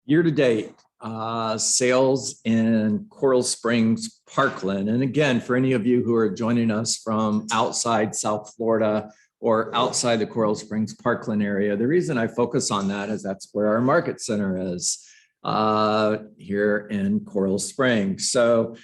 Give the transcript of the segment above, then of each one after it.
Year to date, sales in Coral Springs, Parkland. And again, for any of you who are joining us from outside South Florida or outside the Coral Springs, Parkland area, the reason I focus on that is that's where our market center is here in Coral Springs. So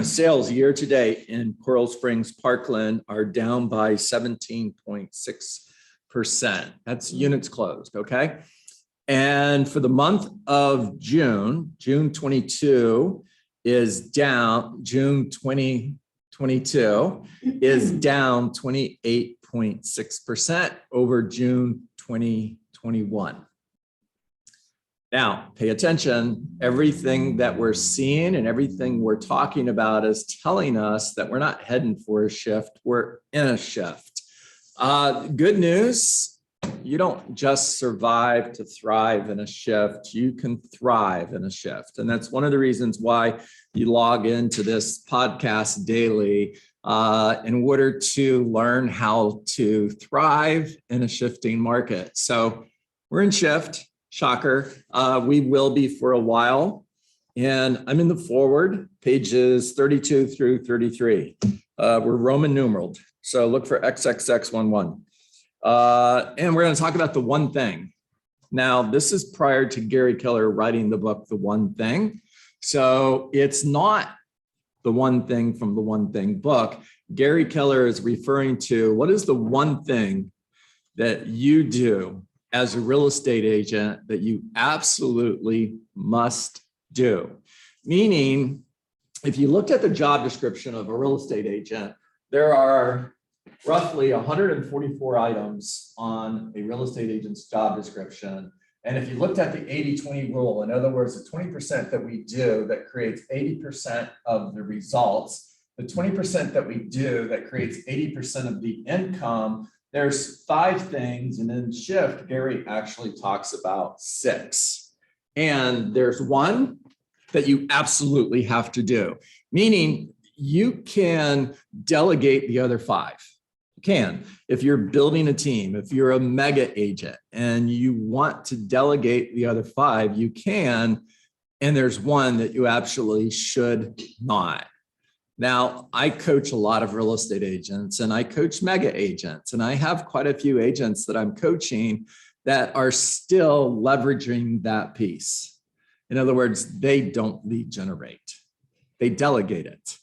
sales year to date in Coral Springs, Parkland are down by 17.6%. That's units closed, okay? And for the month of June 22 is down, June 2022 is down 28.6% over June 2021. Now, pay attention. Everything that we're seeing and everything we're talking about is telling us that we're not heading for a shift, we're in a shift. Good news. You don't just survive to thrive in a shift, you can thrive in a shift. And that's one of the reasons why you log into this podcast daily in order to learn how to thrive in a shifting market. So we're in shift, shocker. We will be for a while. And I'm in the forward, pages 32 through 33. We're Roman numeraled. So look for XXX11. And we're going to talk about the one thing. Now, this is prior to Gary Keller writing the book, The One Thing. So it's not the one thing from the One Thing book. Gary Keller is referring to what is the one thing that you do as a real estate agent that you absolutely must do. Meaning, if you looked at the job description of a real estate agent, there are roughly 144 items on a real estate agent's job description. And if you looked at the 80-20 rule, in other words, the 20% that we do that creates 80% of the results, the 20% that we do that creates 80% of the income, there's 5 things. And in shift, Gary actually talks about 6. And there's one that you absolutely have to do, meaning you can delegate the other 5. Can. If you're building a team, if you're a mega agent and you want to delegate the other 5, you can. And there's one that you absolutely should not. Now, I coach a lot of real estate agents and I coach mega agents, and I have quite a few agents that I'm coaching that are still leveraging that piece. In other words, they don't lead generate, they delegate it.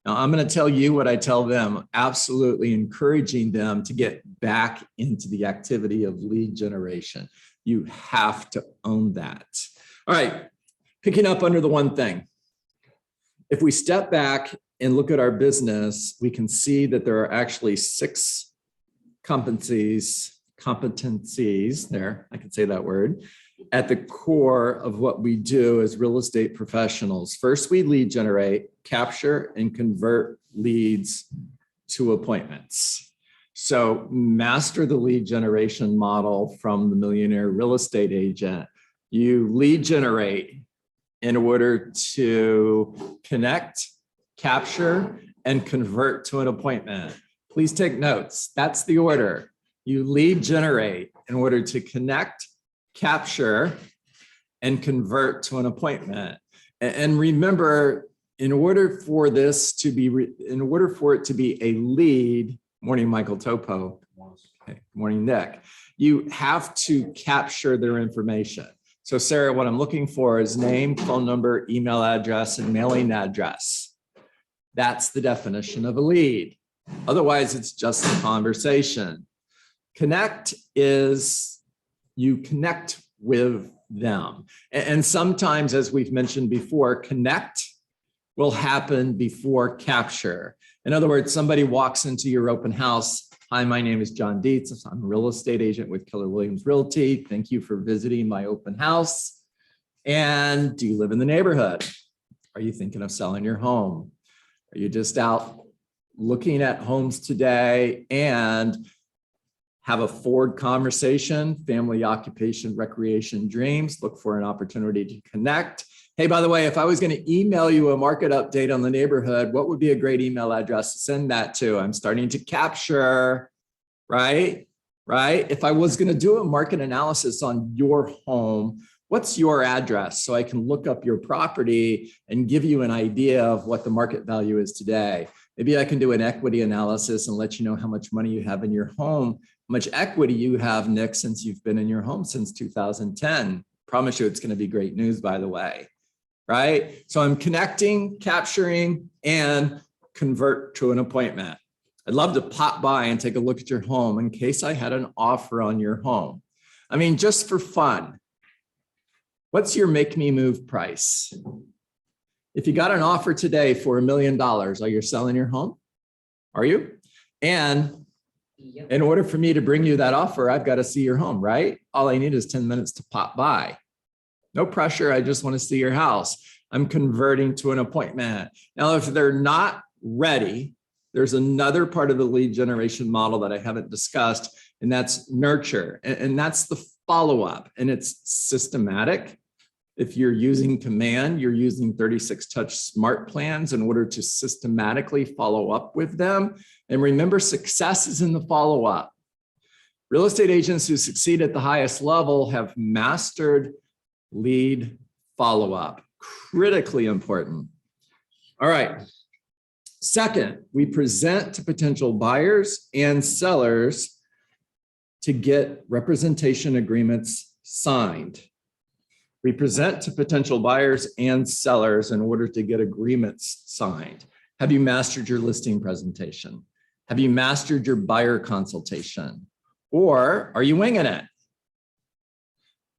Now, I'm going to tell you what I tell them, absolutely encouraging them to get back into the activity of lead generation. You have to own that. All right, picking up under the one thing. If we step back and look at our business, we can see that there are actually 6 competencies, there, I can say that word, at the core of what we do as real estate professionals. First, we lead generate, capture, and convert leads to appointments. So master the lead generation model from the Millionaire Real Estate Agent. You lead generate in order to connect, capture, and convert to an appointment. Please take notes. That's the order. You lead generate in order to connect, capture, and convert to an appointment. And remember, in order for it to be a lead, morning, Michael Topo. Okay, morning, Nick. You have to capture their information. So Sarah, what I'm looking for is name, phone number, email address, and mailing address. That's the definition of a lead. Otherwise, it's just a conversation. Connect is you connect with them. And sometimes, as we've mentioned before, connect will happen before capture. In other words, somebody walks into your open house. Hi, my name is John Dietz. I'm a real estate agent with Keller Williams Realty. Thank you for visiting my open house. And do you live in the neighborhood? Are you thinking of selling your home? Are you just out looking at homes today and have a forward conversation, family, occupation, recreation, dreams, look for an opportunity to connect. Hey, by the way, if I was going to email you a market update on the neighborhood, what would be a great email address to send that to? I'm starting to capture, right? If I was going to do a market analysis on your home, What's your address so I can look up your property and give you an idea of what the market value is today? Maybe I can do an equity analysis and let you know how much money you have in your home, how much equity you have, Nick, since you've been in your home since 2010. Promise you it's going to be great news, by the way, right? So I'm connecting, capturing, and convert to an appointment. I'd love to pop by and take a look at your home in case I had an offer on your home. I mean, just for fun. What's your make me move price? If you got an offer today for $1 million, are you selling your home? Are you? And in order for me to bring you that offer, I've got to see your home, right? All I need is 10 minutes to pop by. No pressure. I just want to see your house. I'm converting to an appointment. Now, if they're not ready, there's another part of the lead generation model that I haven't discussed, and that's nurture. And that's the follow-up, and it's systematic. If you're using Command, you're using 36 touch smart plans in order to systematically follow up with them. And remember, success is in the follow-up. Real estate agents who succeed at the highest level have mastered lead follow-up. Critically important. All right. Second, we present to potential buyers and sellers to get representation agreements signed. We present to potential buyers and sellers in order to get agreements signed. Have you mastered your listing presentation? Have you mastered your buyer consultation? Or are you winging it?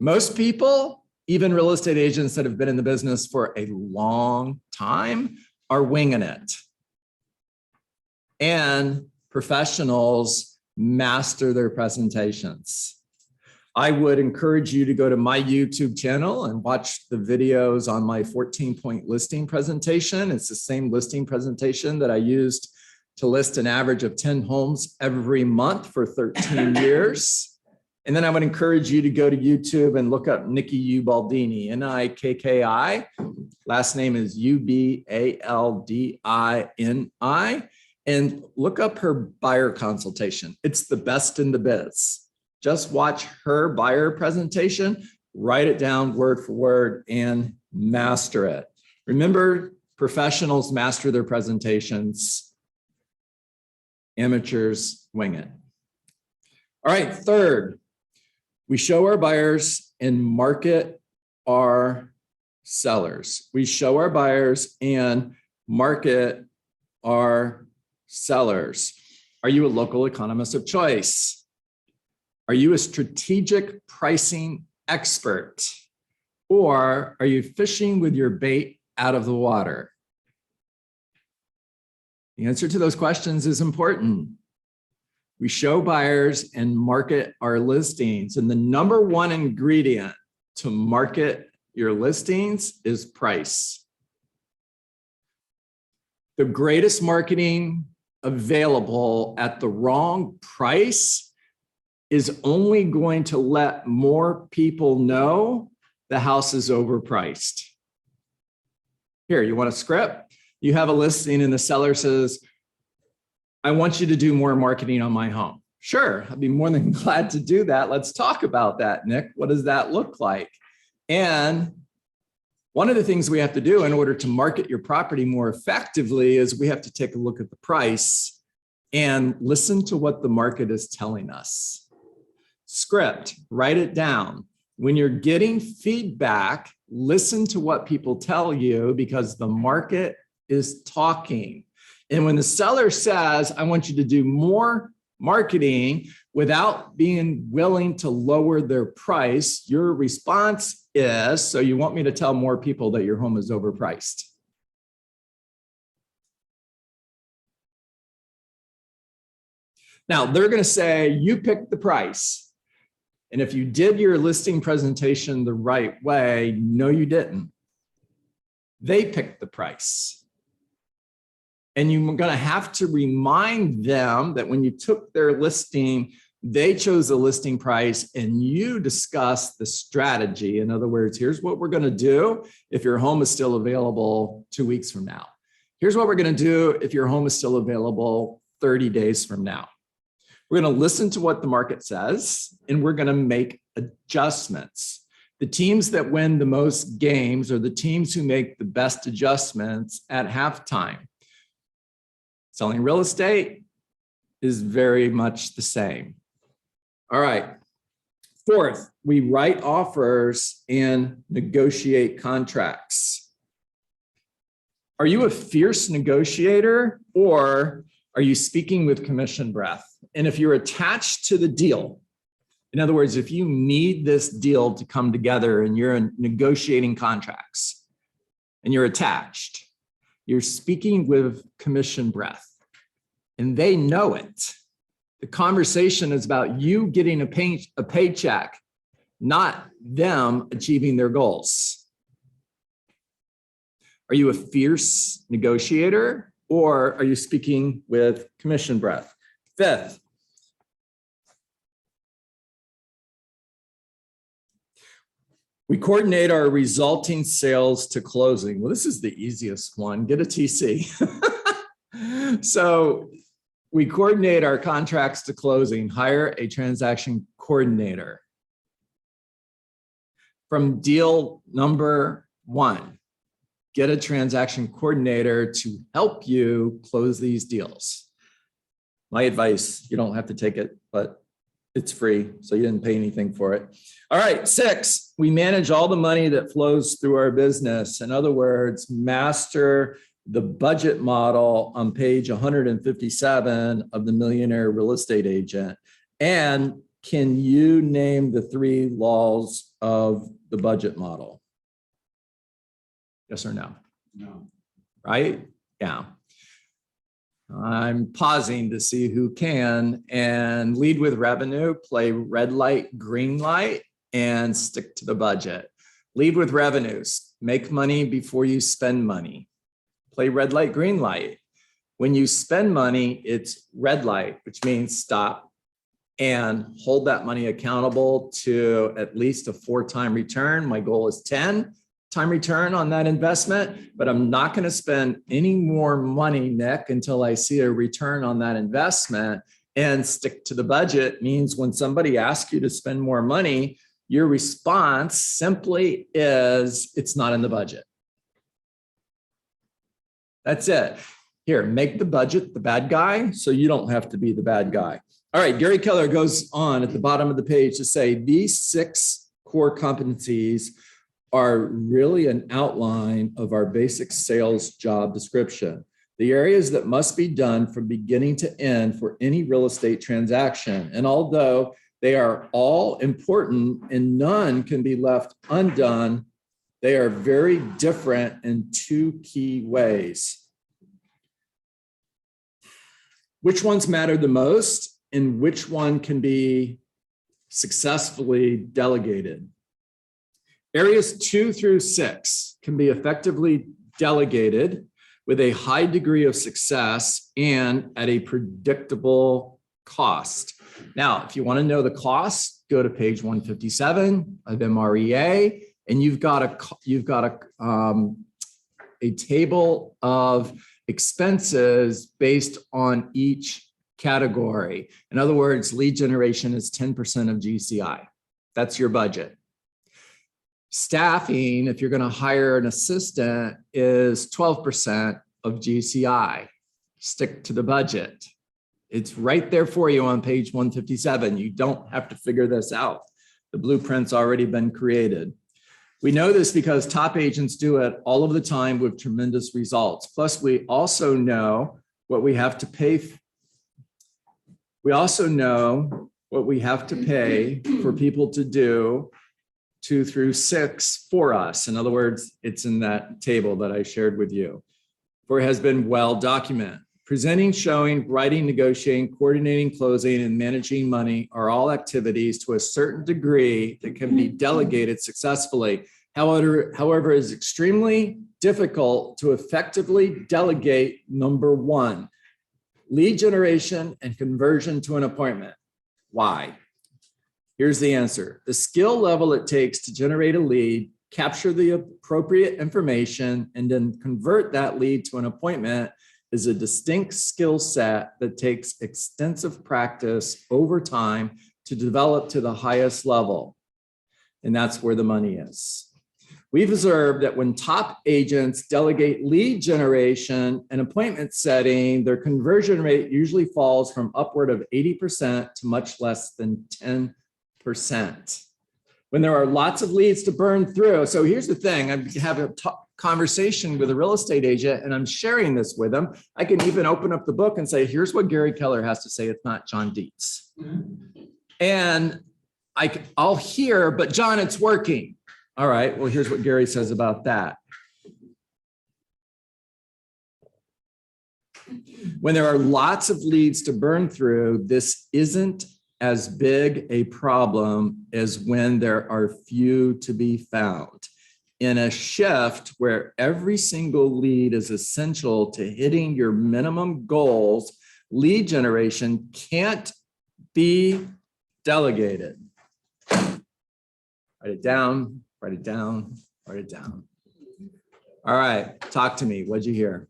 Most people, even real estate agents that have been in the business for a long time, are winging it. And professionals master their presentations. I would encourage you to go to my YouTube channel and watch the videos on my 14-point listing presentation. It's the same listing presentation that I used to list an average of 10 homes every month for 13 years. And then I would encourage you to go to YouTube and look up Nikki Ubaldini, N-I-K-K-I. Last name is U-B-A-L-D-I-N-I. And look up her buyer consultation. It's the best in the biz. Just watch her buyer presentation, write it down word for word, and master it. Remember, professionals master their presentations. Amateurs wing it. All right, third, we show our buyers and market our sellers. We show our buyers and market our sellers. Are you a local economist of choice? Are you a strategic pricing expert? Or are you fishing with your bait out of the water? The answer to those questions is important. We show buyers and market our listings. And the number one ingredient to market your listings is price. The greatest marketing available at the wrong price is only going to let more people know the house is overpriced. Here, you want a script? You have a listing and the seller says, I want you to do more marketing on my home. Sure, I'd be more than glad to do that. Let's talk about that, Nick. What does that look like? And one of the things we have to do in order to market your property more effectively is we have to take a look at the price and listen to what the market is telling us. Script, write it down. When you're getting feedback, listen to what people tell you because the market is talking. And when the seller says, I want you to do more marketing without being willing to lower their price, your response is, so you want me to tell more people that your home is overpriced. Now, they're going to say, you picked the price. And if you did your listing presentation the right way, no, you didn't. They picked the price. And you're going to have to remind them that when you took their listing, they chose the listing price and you discussed the strategy. In other words, here's what we're going to do if your home is still available 2 weeks from now. Here's what we're going to do if your home is still available 30 days from now. We're going to listen to what the market says, and we're going to make adjustments. The teams that win the most games are the teams who make the best adjustments at halftime. Selling real estate is very much the same. All right. Fourth, we write offers and negotiate contracts. Are you a fierce negotiator or are you speaking with commission breath? And if you're attached to the deal, in other words, if you need this deal to come together and you're negotiating contracts and you're attached, you're speaking with commission breath and they know it. The conversation is about you getting a paycheck, not them achieving their goals. Are you a fierce negotiator or are you speaking with commission breath? Fifth, we coordinate our resulting sales to closing. Well, this is the easiest one. Get a TC. So we coordinate our contracts to closing, hire a transaction coordinator. From deal number one, get a transaction coordinator to help you close these deals. My advice, you don't have to take it, but it's free, so you didn't pay anything for it. All right, 6, we manage all the money that flows through our business. In other words, master the budget model on page 157 of the Millionaire Real Estate Agent. And can you name the 3 laws of the budget model? Yes or no? No. Right? Yeah. I'm pausing to see who can, and lead with revenue, play red light, green light, and stick to the budget. Lead with revenues, make money before you spend money. Play red light, green light. When you spend money, it's red light, which means stop and hold that money accountable to at least a 4-time return. My goal is 10-time return on that investment, but I'm not going to spend any more money, Nick, until I see a return on that investment. And stick to the budget means when somebody asks you to spend more money, your response simply is, it's not in the budget. That's it. Here, make the budget the bad guy so you don't have to be the bad guy. All right, Gary Keller goes on at the bottom of the page to say these 6 core competencies are really an outline of our basic sales job description. The areas that must be done from beginning to end for any real estate transaction. And although they are all important and none can be left undone, they are very different in 2 key ways. Which ones matter the most and which one can be successfully delegated? Areas 2 through 6 can be effectively delegated with a high degree of success and at a predictable cost. Now, if you want to know the cost, go to page 157 of MREA. And you've got a table of expenses based on each category. In other words, lead generation is 10% of GCI. That's your budget. Staffing, if you're going to hire an assistant, is 12% of GCI. Stick to the budget. It's right there for you on page 157. You don't have to figure this out. The blueprint's already been created. We know this because top agents do it all of the time with tremendous results. Plus, we also know what we have to pay. We also know what we have to pay for people to do 2 through 6 for us. In other words, it's in that table that I shared with you. For it has been well documented. Presenting, showing, writing, negotiating, coordinating, closing, and managing money are all activities to a certain degree that can be delegated successfully. However, it is extremely difficult to effectively delegate number 1, lead generation and conversion to an appointment. Why? Here's the answer. The skill level it takes to generate a lead, capture the appropriate information, and then convert that lead to an appointment is a distinct skill set that takes extensive practice over time to develop to the highest level. And that's where the money is. We've observed that when top agents delegate lead generation and appointment setting, their conversion rate usually falls from upward of 80% to much less than 10%. When there are lots of leads to burn through. So here's the thing, I have a conversation with a real estate agent and I'm sharing this with them. I can even open up the book and say, here's what Gary Keller has to say. It's not John Dietz. And I'll hear, but John, it's working. All right, well, here's what Gary says about that. When there are lots of leads to burn through, this isn't as big a problem as when there are few to be found. In a shift where every single lead is essential to hitting your minimum goals, lead generation can't be delegated. Write it down, write it down, write it down. All right, talk to me. What'd you hear?